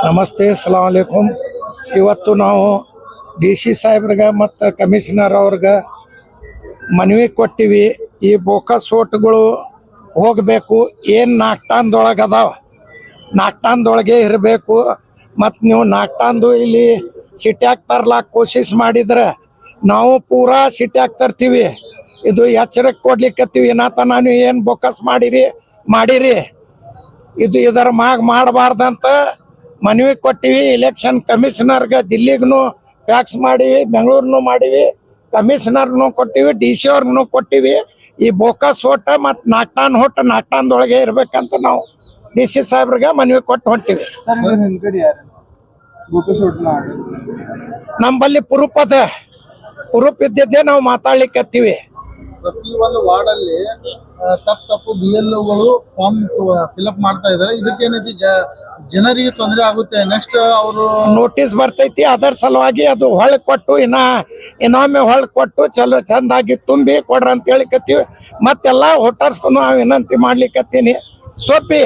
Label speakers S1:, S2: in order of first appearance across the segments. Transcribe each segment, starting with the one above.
S1: ನಮಸ್ತೆ, ಸಲಾಮ್ ಅಲೈಕುಂ. ಇವತ್ತು ನಾವು DC ಸಾಹೇಬ್ರಿಗೆ ಮತ್ತು ಕಮಿಷನರ್ ಅವ್ರಿಗೆ ಮನವಿ ಕೊಟ್ಟಿವಿ. ಈ ಬೋಕಸ್ ಓಟ್ಗಳು ಹೋಗಬೇಕು. ಏನು ನಾಲ್ಕು ಅದಾವ, ನಾಲ್ಕು ಇರಬೇಕು. ಮತ್ತು ನೀವು ನಾಲ್ಕು ಇಲ್ಲಿ ಸಿಟ್ಯಾಗ ತರ್ಲಾಕ ಕೋಶಿಶ್ ಮಾಡಿದ್ರೆ ನಾವು ಪೂರಾ ಸಿಟ್ಯಾಗ ತರ್ತೀವಿ. ಇದು ಎಚ್ಚರಿಕೆ ಕೊಡ್ಲಿಕ್ಕತ್ತೀವಿ. ಏನಾತ ನಾನು ಏನು ಬೋಕಸ್ ಮಾಡಿರಿ ಇದು ಇದರ ಮಾಡಬಾರ್ದಂತ ಮನವಿ ಕೊಟ್ಟಿವಿ. ಇಲೆಕ್ಷನ್ ಕಮಿಷನರ್ಗೆ ದಿಲ್ಲಿಗೂ ಫ್ಯಾಕ್ಸ್ ಮಾಡಿವಿ, ಬೆಂಗಳೂರಿನೂ ಮಾಡಿವಿ, ಕಮಿಷನರ್ನು ಕೊಟ್ಟಿವಿ, DC ಅವ್ರಿಗೂ ಕೊಟ್ಟಿವಿ. ಈ ಬೋಕಸ್ ಓಟ ಮತ್ತು ನಾಲ್ಕು ಇರ್ಬೇಕಂತ ನಾವು DC ಸಾಹೇಬ್ರಿಗೆ ಮನವಿ ಕೊಟ್ಟು ಹೊಂಟಿವಿ. ನಮ್ಮಲ್ಲಿ ಪ್ರೂಫ್ ಇದ್ದಿದ್ದೇ ನಾವು ಮಾತಾಡ್ಲಿಕ್ಕತ್ತೀವಿ.
S2: ಪ್ರತಿ ಒಂದು ವಾರ್ಡ್ ಅಲ್ಲಿ ತಪ್ಪು BLOಗಳು ಫಾರ್ಮ್ ಫಿಲ್ಅಪ್ ಮಾಡ್ತಾ ಇದಾರೆ. ಇದಕ್ಕೇನೈತಿ ಜನರಿಗೆ ತೊಂದರೆ ಆಗುತ್ತೆ. ನೆಕ್ಸ್ಟ್ ಅವರು
S1: ನೋಟಿಸ್ ಬರ್ತೈತಿ. ಅದರ ಸಲುವಾಗಿ ಅದು ಹೊಳ್ ಕೊಟ್ಟು ಇನ್ನೊಮ್ಮೆ ಹೊಳ್ ಕೊಟ್ಟು ಚಲೋ ಚಂದಾಗಿ ತುಂಬಿ ಕೊಡ್ರ ಅಂತ ಹೇಳಿಕತ್ತೀವಿ. ಮತ್ತೆಲ್ಲ ವೋಟರ್ಸ್ಗೂ ನಾವು ವಿನಂತಿ ಮಾಡ್ಲಿಕ್ಕತ್ತೀನಿ. सोपी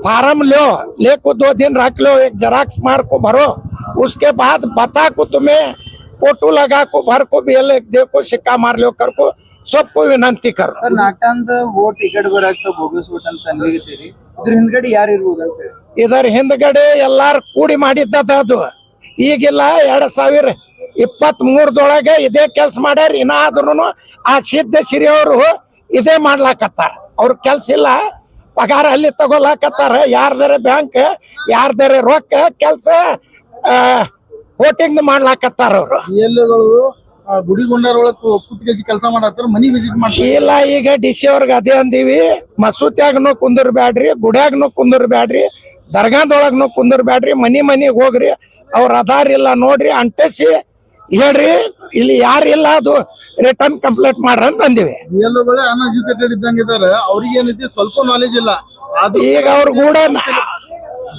S1: फार्म ले को 2 दिन रख लो, एक जराक्स मार को भरो, उसके बाद बता को तुम्हें फोटो लगा को भर को भी देखो सिक्का मार लो कर को सबको विनंती करो.
S2: सर नाटंद वोट इकड़ बराक बोगस वोट ಅಂತ ಅನ್ಲಿಗತ್ತೀರಿ. ಇದ್ರ ಹಿಂದ್ಗಡೆ ಯಾರು ಇರಬಹುದು ಅಂತ ಹೇಳಿ?
S1: ಇದರ ಹಿಂದ್ಗಡೆ ಎಲ್ಲಾರು ಕೂಡಿ ಮಾಡಿದ್ದದ. ಅದು ಈಗಿಲ್ಲ 2023 ಇದೇ ಕೆಲಸ ಮಾಡ್ಯಾರ. ಇನ್ನಾದ್ರೂ ಆ ಸಿದ್ಧ ಸಿರಿ ಅವರು ಇದೇ ಮಾಡ್ಲಾಕತ್ತಾರ. ಅವ್ರ ಕೆಲ್ಸ ಇಲ್ಲ, ಪಗಾರ ಅಲ್ಲಿ ತಗೊಳಕತ್ತಾರ. ಯಾರ್ದಾರೆ ಬ್ಯಾಂಕ್, ಯಾರ್ದಾರೆ ರೊಕ್ಕ ಕೆಲಸ ವೋಟಿಂಗ್ ಮಾಡ್ಲಾಕತ್ತಾರ. ಅವರು
S2: ಎಲ್ಲಗಳು ಗುಡಿಗೊಂಡಾರ ಒಳಗೆ ಕುತ್ತಿಗೆಸಿ ಕೆಲಸ ಮಾಡತ್ತಾರ, ಮನಿ ವಿಸಿಟ್ ಮಾಡ್ತಾರೆ.
S1: ಇಲ್ಲ, ಈಗ DC ಅವ್ರಿಗೆ ಅದೇ ಅಂದೀವಿ, ಮಸೂತ್ಯಾಗನು ಕುಂದರ್ಬ್ಯಾಡ್ರಿ, ಗುಡ್ಯಾಗನು ಕುಂದರ್ಬ್ಯಾಡ್ರಿ, ದರ್ಗಾದೊಳಗನು ಕುಂದರ್ಬ್ಯಾಡ್ರಿ, ಮನಿಗೆ ಹೋಗ್ರಿ. ಅವ್ರ ಆಧಾರ್ ಇಲ್ಲ ನೋಡ್ರಿ, ಅಂಟಿಸಿ ಹೇಳ್ರಿ, ಇಲ್ಲಿ ಯಾರಿಲ್ಲ ಅದು ರಿಟರ್ನ್ ಕಂಪ್ಲೇಂಟ್ ಮಾಡ್ರಿ ಅಂತ ಅಂದಿವಿ.
S2: ಎಲ್ಲಗಳೇ ಅನ್ಎಜುಕೇಟೆಡ್ ಇದ್ದಂಗಿದ್ದಾರೆ. ಅವ್ರಿಗೆ ಏನೈತಿ ಸ್ವಲ್ಪ ನಾಲೆಜ್ ಇಲ್ಲ.
S1: ಈಗ ಅವ್ರ ಕೂಡ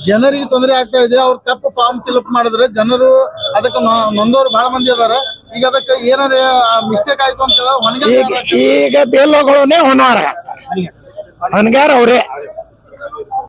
S2: ಜನರಿಗೆ ತೊಂದರೆ ಆಗ್ತಾ ಇದೆ. ಅವ್ರ ತಪ್ಪು ಫಾರ್ಮ್ ಫಿಲ್ಅಪ್ ಮಾಡಿದ್ರೆ ಜನರು ಅದಕ್ಕೆ ನೊಂದವ್ರು ಬಹಳ ಮಂದಿ ಅದಾರ. ಈಗ ಅದಕ್ಕೆ ಏನಾರ ಮಿಸ್ಟೇಕ್ ಆಯ್ತು ಅಂತ
S1: ಈಗ ಬೇಲೋಗಳನ್ನೇ ಹೊಣಗಾರ ಅವರೇ.